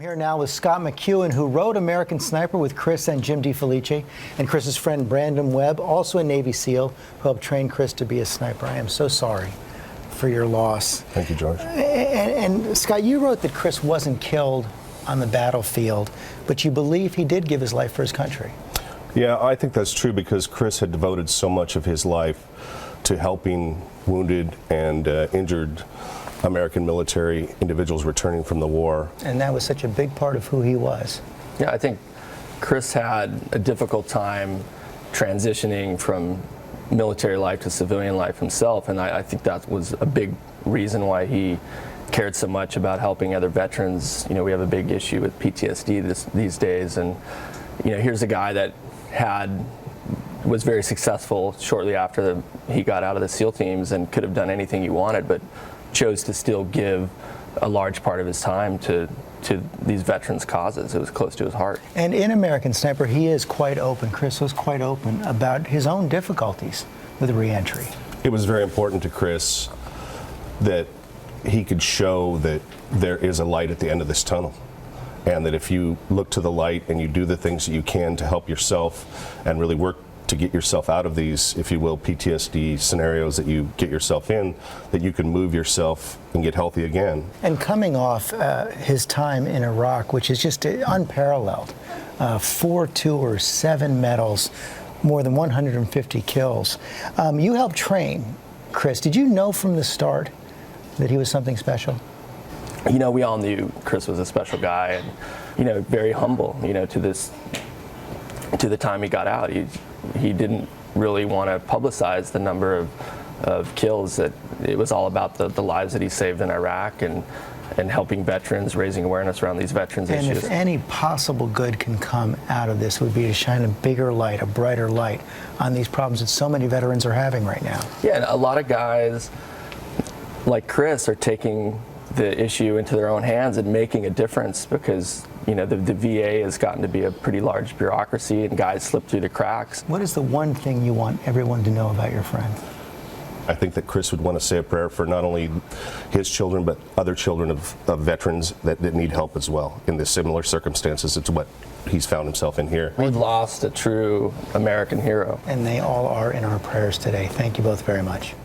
I'm here now with Scott McEwen, who wrote American Sniper with Chris and Jim DeFelice, and Chris's friend Brandon Webb, also a Navy SEAL, who helped train Chris to be a sniper. I am so sorry for your loss. Thank you, George. And Scott, you wrote that Chris wasn't killed on the battlefield, but you believe he did give his life for his country. Yeah, I think that's true because Chris had devoted so much of his life to helping wounded and injured American military individuals returning from the war. And that was such a big part of who he was. Yeah, I think Chris had a difficult time transitioning from military life to civilian life himself, and I think that was a big reason why he cared so much about helping other veterans. You know, we have a big issue with PTSD these days, and you know, here's a guy that was very successful shortly after he got out of the SEAL teams and could have done anything he wanted, but chose to still give a large part of his time to these veterans' causes. It was close to his heart. And in American Sniper, he is quite open. Chris was quite open about his own difficulties with reentry. It was very important to Chris that he could show that there is a light at the end of this tunnel, and that if you look to the light and you do the things that you can to help yourself and really work to get yourself out of these, if you will, PTSD scenarios that you get yourself in, that you can move yourself and get healthy again. And coming off his time in Iraq, which is just unparalleled, 4 tours, 7 medals, more than 150 kills. You helped train Chris. Did you know from the start that he was something special? You know, we all knew Chris was a special guy, and you know, very humble. You know, to the time he got out, he didn't really want to publicize the number of kills. That it was all about the lives that he saved in Iraq and helping veterans, raising awareness around these veterans issues. And if any possible good can come out of this, would be to shine a bigger light, a brighter light on these problems that so many veterans are having right now. Yeah, and a lot of guys like Chris are taking the issue into their own hands and making a difference, because you know, the VA has gotten to be a pretty large bureaucracy and guys slip through the cracks. What is the one thing you want everyone to know about your friend? I think that Chris would want to say a prayer for not only his children, but other children of veterans that need help as well in the similar circumstances. It's what he's found himself in here. We've lost a true American hero. And they all are in our prayers today. Thank you both very much.